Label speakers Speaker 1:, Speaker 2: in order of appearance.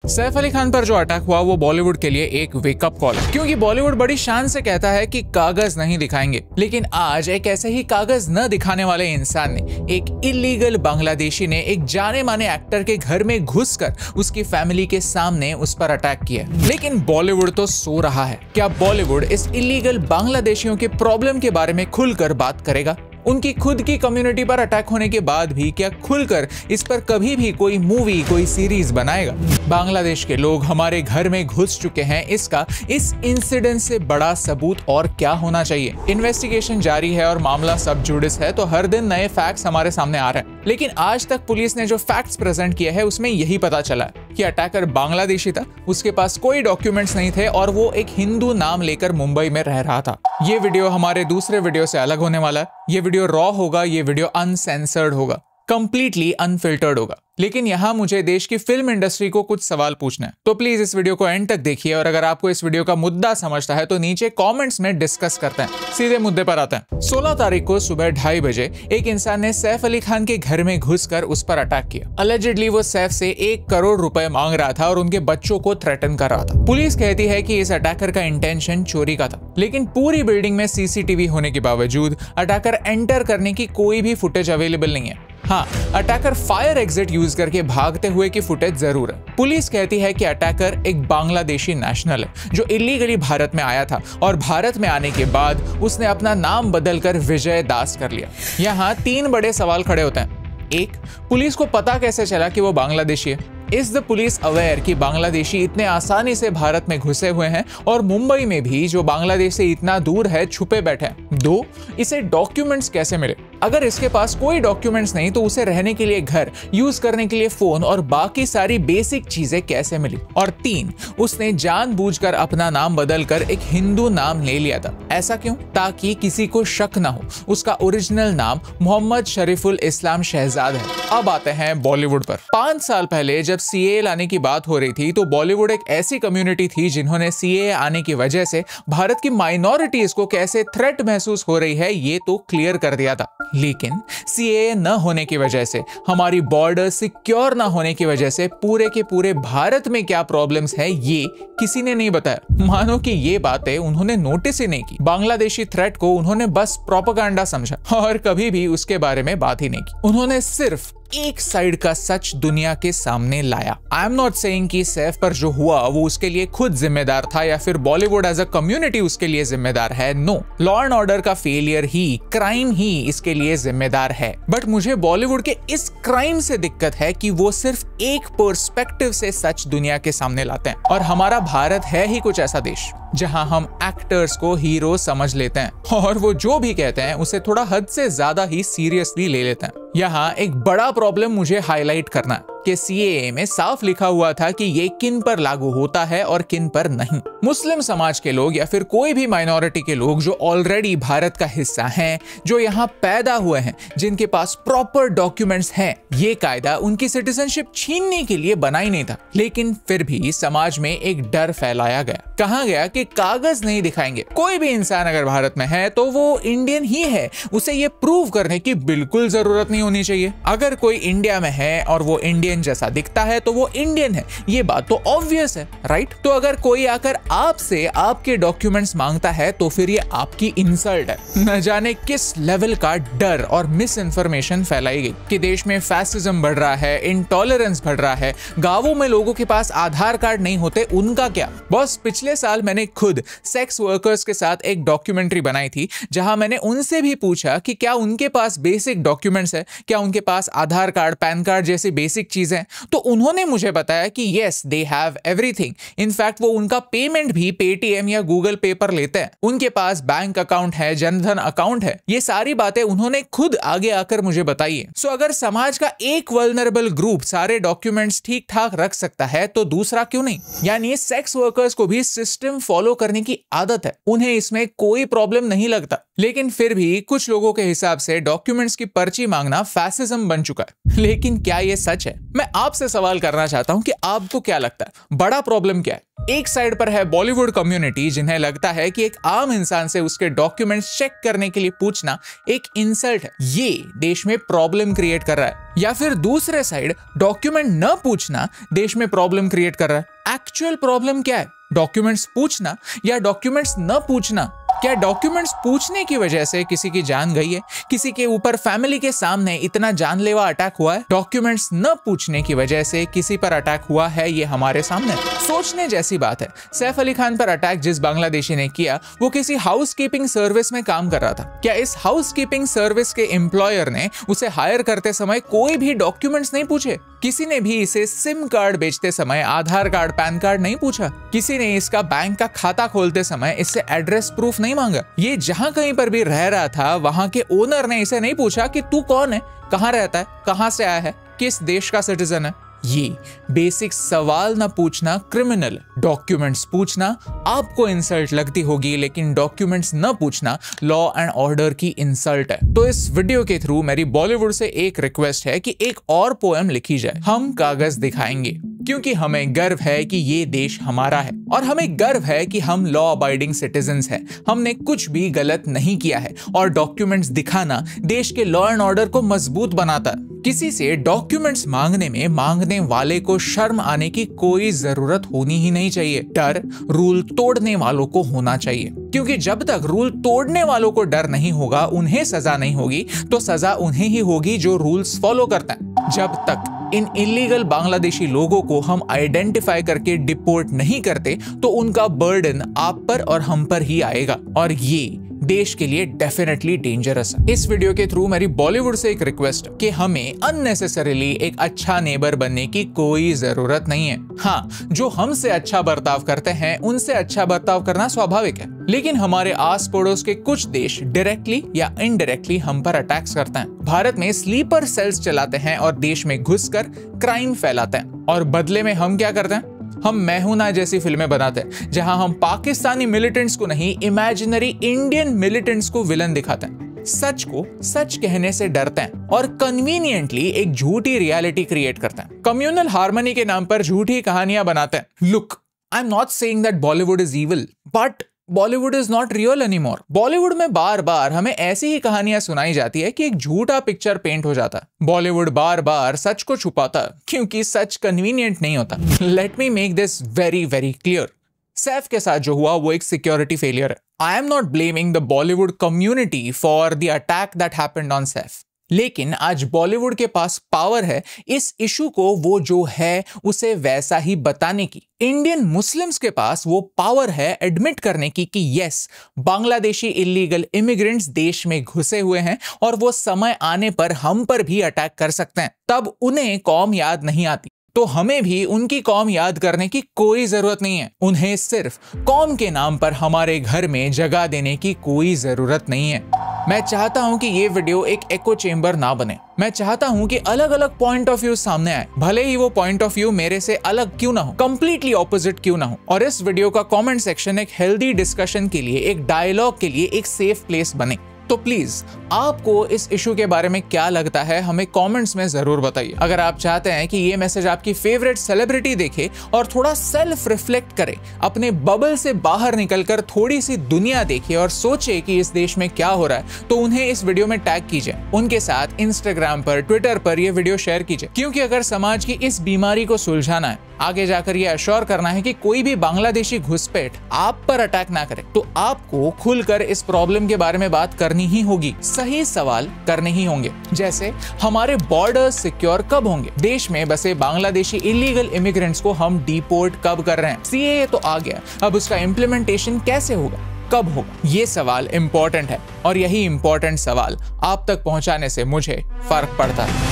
Speaker 1: सैफ अली खान पर जो अटैक हुआ वो बॉलीवुड के लिए एक वेकअप कॉल है, क्योंकि बॉलीवुड बड़ी शान से कहता है कि कागज नहीं दिखाएंगे, लेकिन आज एक ऐसे ही कागज न दिखाने वाले इंसान ने, एक इलीगल बांग्लादेशी ने एक जाने माने एक्टर के घर में घुसकर उसकी फैमिली के सामने उस पर अटैक किया। लेकिन बॉलीवुड तो सो रहा है। क्या बॉलीवुड इस इलीगल बांग्लादेशियों के प्रॉब्लम के बारे में खुलकर बात करेगा? उनकी खुद की कम्युनिटी पर अटैक होने के बाद भी क्या खुलकर इस पर कभी भी कोई मूवी, कोई सीरीज बनाएगा? बांग्लादेश के लोग हमारे घर में घुस चुके हैं, इसका इस इंसिडेंट से बड़ा सबूत और क्या होना चाहिए? इन्वेस्टिगेशन जारी है और मामला सब जुडिस है, तो हर दिन नए फैक्ट्स हमारे सामने आ रहे हैं। लेकिन आज तक पुलिस ने जो फैक्ट्स प्रेजेंट किए हैं उसमें यही पता चला कि अटैकर बांग्लादेशी था, उसके पास कोई डॉक्यूमेंट्स नहीं थे और वो एक हिंदू नाम लेकर मुंबई में रह रहा था। ये वीडियो हमारे दूसरे वीडियो से अलग होने वाला है। ये वीडियो रॉ होगा, ये वीडियो अनसेंसर्ड होगा, कंप्लीटली अनफिल्टर्ड होगा। लेकिन यहाँ मुझे देश की फिल्म इंडस्ट्री को कुछ सवाल पूछना है, तो प्लीज इस वीडियो को एंड तक देखिए और अगर आपको इस वीडियो का मुद्दा समझता है तो नीचे कमेंट्स में डिस्कस करते हैं। सीधे मुद्दे पर आते हैं। 16 तारीख को सुबह 2:30 बजे एक इंसान ने सैफ अली खान के घर में घुसकर उस पर अटैक किया। अलेजिडली वो सैफ से 1 करोड़ रुपए मांग रहा था और उनके बच्चों को थ्रेटन कर रहा था। पुलिस कहती है कि इस अटैकर का इंटेंशन चोरी का था, लेकिन पूरी बिल्डिंग में सीसीटीवी होने के बावजूद अटैकर एंटर करने की कोई भी फुटेज अवेलेबल नहीं है। हाँ, अटैकर फायर एग्जिट यूज करके भागते हुए की फुटेज जरूर है। पुलिस कहती है कि अटैकर एक बांग्लादेशी नेशनल है जो इलीगली भारत में आया था और भारत में आने के बाद उसने अपना नाम बदलकर विजय दास कर लिया। यहाँ 3 बड़े सवाल खड़े होते हैं। 1, पुलिस को पता कैसे चला कि वो बांग्लादेशी है? इज द पुलिस अवेयर कि बांग्लादेशी इतने आसानी से भारत में घुसे हुए हैं और मुंबई में भी जो बांग्लादेश से इतना दूर है छुपे बैठे हैं? 2, इसे डॉक्यूमेंट्स कैसे मिले? अगर इसके पास कोई डॉक्यूमेंट्स नहीं तो उसे रहने के लिए घर, यूज करने के लिए फोन और बाकी सारी बेसिक चीजें कैसे मिली? और 3, उसने जानबूझकर अपना नाम बदलकर एक हिंदू नाम ले लिया था। ऐसा क्यों? ताकि किसी को शक ना हो उसका ओरिजिनल नाम मोहम्मद शरीफुल इस्लाम शहजाद है। अब आते हैं बॉलीवुड पर। 5 साल पहले जब सीए लाने की बात हो रही थी तो बॉलीवुड एक ऐसी कम्युनिटी थी जिन्होंने सीए आने की वजह से भारत की माइनॉरिटीज को कैसे थ्रेट महसूस हो रही है ये तो क्लियर कर दिया था। लेकिन सीए न होने की वजह से, हमारी बॉर्डर सिक्योर न होने की वजह से पूरे के पूरे भारत में क्या प्रॉब्लम्स है ये किसी ने नहीं बताया। मानो कि ये बातें उन्होंने नोटिस ही नहीं की। बांग्लादेशी थ्रेट को उन्होंने बस प्रोपेगेंडा समझा और कभी भी उसके बारे में बात ही नहीं की। उन्होंने सिर्फ एक साइड का सच दुनिया के सामने लाया। आई एम नॉट सेइंग कि सैफ पर जो हुआ वो उसके लिए खुद जिम्मेदार था या फिर बॉलीवुड एज अ कम्युनिटी उसके लिए जिम्मेदार है। नो, लॉ एंड ऑर्डर का फेलियर ही, क्राइम ही इसके लिए जिम्मेदार है। बट मुझे बॉलीवुड के इस क्राइम से दिक्कत है कि वो सिर्फ एक पर्सपेक्टिव से सच दुनिया के सामने लाते हैं। और हमारा भारत है ही कुछ ऐसा देश जहां हम एक्टर्स को हीरो समझ लेते हैं और वो जो भी कहते हैं उसे थोड़ा हद से ज्यादा ही सीरियसली ले लेते हैं। यहाँ एक बड़ा प्रॉब्लम मुझे हाईलाइट करना है कि सीएए में साफ लिखा हुआ था कि ये किन पर लागू होता है और किन पर नहीं। मुस्लिम समाज के लोग या फिर कोई भी माइनॉरिटी के लोग जो ऑलरेडी भारत का हिस्सा हैं, जो यहाँ पैदा हुए हैं, जिनके पास प्रॉपर डॉक्यूमेंट्स हैं, ये कायदा उनकी सिटीजनशिप छीनने के लिए बना ही नहीं था। लेकिन फिर भी समाज में एक डर फैलाया गया। कहा गया कि कागज नहीं दिखाएंगे। कोई भी इंसान अगर भारत में है तो वो इंडियन ही है, उसे ये प्रूव करने की बिल्कुल जरूरत नहीं होनी चाहिए। अगर कोई इंडिया में है और वो इंडियन जैसा दिखता है तो वो इंडियन है, ये बात तो ऑब्वियस है, राइट? तो अगर कोई आकर आपसे आपके डॉक्यूमेंट्स मांगता है तो फिर ये आपकी इंसल्ट है। न जाने किस लेवल का डर और मिस इन्फॉर्मेशन फैलाई गई कि देश में फैसिज्म बढ़ रहा है, इंटॉलरेंस बढ़ रहा है, गांवों में लोगों के पास आधार कार्ड नहीं होते, उनका क्या? बॉस, पिछले साल मैंने खुद सेक्स वर्कर्स के साथ एक डॉक्यूमेंट्री बनाई थी जहां मैंने उनसे भी पूछा कि क्या उनके पास बेसिक डॉक्यूमेंट्स है, क्या उनके पास आधार कार्ड, पैन कार्ड जैसी बेसिक चीजें। तो उन्होंने मुझे बताया कि yes, they have everything. In fact वो उनका पेमेंट भी पेटीएम या गूगल पे पर लेते हैं। उनके पास बैंक अकाउंट है, जनधन अकाउंट है। ये सारी बातें उन्होंने खुद आगे आकर मुझे बताई है। सो अगर समाज का एक वल्नरेबल ग्रुप सारे डॉक्यूमेंट्स ठीक ठाक रख सकता है तो दूसरा क्यों नहीं? यानी सेक्स वर्कर्स को भी सिस्टम फॉलो करने की आदत है, उन्हें इसमें कोई प्रॉब्लम नहीं लगता। लेकिन फिर भी कुछ लोगों के हिसाब से डॉक्यूमेंट्स की पर्ची मांगना फैसिज्म बन चुका है। लेकिन क्या ये सच है? मैं आपसे सवाल करना चाहता हूं कि आपको क्या लगता है, बड़ा प्रॉब्लम क्या है? एक साइड पर है बॉलीवुड कम्युनिटी जिन्हें लगता है कि एक आम इंसान से उसके डॉक्यूमेंट्स चेक करने के लिए पूछना एक इंसल्ट है, ये देश में प्रॉब्लम क्रिएट कर रहा है। या फिर दूसरे साइड डॉक्यूमेंट न पूछना देश में प्रॉब्लम क्रिएट कर रहा है। एक्चुअल प्रॉब्लम क्या है, डॉक्यूमेंट्स पूछना या डॉक्यूमेंट्स न पूछना? क्या डॉक्यूमेंट्स पूछने की वजह से किसी की जान गई है, किसी के ऊपर फैमिली के सामने इतना जानलेवा अटैक हुआ है? डॉक्यूमेंट्स न पूछने की वजह से किसी पर अटैक हुआ है, ये हमारे सामने सोचने जैसी बात है। सैफ अली खान पर अटैक जिस बांग्लादेशी ने किया वो किसी हाउसकीपिंग सर्विस में काम कर रहा था। क्या इस हाउसकीपिंग सर्विस के एम्प्लॉयर ने उसे हायर करते समय कोई भी डॉक्यूमेंट्स नहीं पूछे? किसी ने भी इसे सिम कार्ड बेचते समय आधार कार्ड, पैन कार्ड नहीं पूछा? किसी ने इसका बैंक का खाता खोलते समय इससे एड्रेस प्रूफ नहीं मांगा? ये जहां कहीं पर भी रह रहा था वहां के ओनर ने इसे नहीं पूछा कि तू कौन है, कहां रहता है, कहां से आया है, किस देश का सिटीजन है? ये बेसिक सवाल ना पूछना क्रिमिनल। डॉक्यूमेंट्स पूछना आपको इंसल्ट लगती होगी, लेकिन डॉक्यूमेंट्स न पूछना लॉ एंड ऑर्डर की इंसल्ट है। तो इस वीडियो के थ्रू मेरी बॉलीवुड से एक रिक्वेस्ट है कि एक और पोएम लिखी जाए, हम कागज दिखाएंगे, क्योंकि हमें गर्व है कि ये देश हमारा है और हमें गर्व है कि हम लॉ अबाइडिंग सिटीजन्स हैं। हमने कुछ भी गलत नहीं किया है और डॉक्यूमेंट्स दिखाना देश के लॉ एंड ऑर्डर को मजबूत बनाता है। किसी से डॉक्यूमेंट्स मांगने में मांगने वाले को शर्म आने की कोई जरूरत होनी ही नहीं चाहिए। डर रूल तोड़ने वालों को होना चाहिए, क्योंकि जब तक रूल तोड़ने वालों को डर नहीं होगा, उन्हें सजा नहीं होगी, तो सजा उन्हें ही होगी जो रूल्स फॉलो करते हैं। जब तक इन इलीगल बांग्लादेशी लोगों को हम आइडेंटिफाई करके डिपोर्ट नहीं करते, तो उनका बर्डन आप पर और हम पर ही आएगा और ये देश के लिए डेफिनेटली डेंजरस है। इस वीडियो के थ्रू मेरी बॉलीवुड से एक रिक्वेस्ट कि हमें अननेसेसरीली एक अच्छा नेबर बनने की कोई जरूरत नहीं है। हाँ, जो हमसे अच्छा बर्ताव करते हैं उनसे अच्छा बर्ताव करना स्वाभाविक है, लेकिन हमारे आस पड़ोस के कुछ देश डायरेक्टली या इनडायरेक्टली हम पर अटैक्स करते हैं। भारत में स्लीपर सेल्स चलाते हैं और देश में घुसकर क्राइम फैलाते हैं, और बदले में हम क्या करते हैं? हम मैं हूं ना जैसी फिल्में बनाते हैं, जहां हम पाकिस्तानी मिलिटेंट्स को नहीं, इमेजिनरी इंडियन मिलिटेंट्स को विलन दिखाते हैं, सच को सच कहने से डरते हैं और कन्वीनियंटली एक झूठी रियलिटी क्रिएट करते हैं। कम्युनल हार्मनी के नाम पर झूठी कहानियां बनाते हैं। Look, I am not saying that Bollywood is evil, but Bollywood is not real anymore. Bollywood में बार बार हमें ऐसी ही कहानियां सुनाई जाती है कि एक झूठा पिक्चर पेंट हो जाता है। बॉलीवुड बार बार सच को छुपाता है क्योंकि सच कन्वीनियंट नहीं होता। Let me make this very very clear. Saif के साथ जो हुआ वो एक सिक्योरिटी फेलियर है। I am not blaming the Bollywood community for the attack that happened on Saif, लेकिन आज बॉलीवुड के पास पावर है इस इशू को वो जो है उसे वैसा ही बताने की। इंडियन मुस्लिम्स के पास वो पावर है एडमिट करने की कि यस, बांग्लादेशी इलीगल इमिग्रेंट्स देश में घुसे हुए हैं और वो समय आने पर हम पर भी अटैक कर सकते हैं। तब उन्हें कौम याद नहीं आती, तो हमें भी उनकी कौम याद करने की कोई जरूरत नहीं है। उन्हें सिर्फ कौम के नाम पर हमारे घर में जगह देने की कोई जरूरत नहीं है। मैं चाहता हूं कि ये वीडियो एक एको चेंबर ना बने। मैं चाहता हूं कि अलग अलग पॉइंट ऑफ व्यू सामने आए, भले ही वो पॉइंट ऑफ व्यू मेरे से अलग क्यों ना हो, कंप्लीटली ऑपोजिट क्यों ना हो। और इस वीडियो का कमेंट सेक्शन एक हेल्दी डिस्कशन के लिए, एक डायलॉग के लिए एक सेफ प्लेस बने। तो प्लीज आपको इस इशू के बारे में क्या लगता है हमें कमेंट्स में जरूर बताइए। अगर आप चाहते हैं कि ये मैसेज आपकी फेवरेट सेलिब्रिटी देखे और थोड़ा सेल्फ रिफ्लेक्ट करे, अपने बबल से बाहर निकलकर थोड़ी सी दुनिया देखे और सोचे कि इस देश में क्या हो रहा है, तो उन्हें इस वीडियो में टैग कीजिए। उनके साथ इंस्टाग्राम पर, ट्विटर पर ये वीडियो शेयर कीजिए, क्योंकि अगर समाज की इस बीमारी को सुलझाना है, आगे जाकर ये अश्योर करना है कि कोई भी बांग्लादेशी घुसपैठ आप पर अटैक ना करे, तो आपको खुलकर इस प्रॉब्लम के बारे में बात करनी ही होगी। सही सवाल करने ही होंगे, जैसे हमारे बॉर्डर्स सिक्योर कब होंगे, देश में बसे बांग्लादेशी इलीगल इमिग्रेंट्स को हम डिपोर्ट कब कर रहे हैं, सीएए तो आ गया, अब उसका इम्प्लीमेंटेशन कैसे होगा, कब होगा। ये सवाल इंपॉर्टेंट है और यही इंपॉर्टेंट सवाल आप तक पहुंचाने से मुझे फर्क पड़ता है।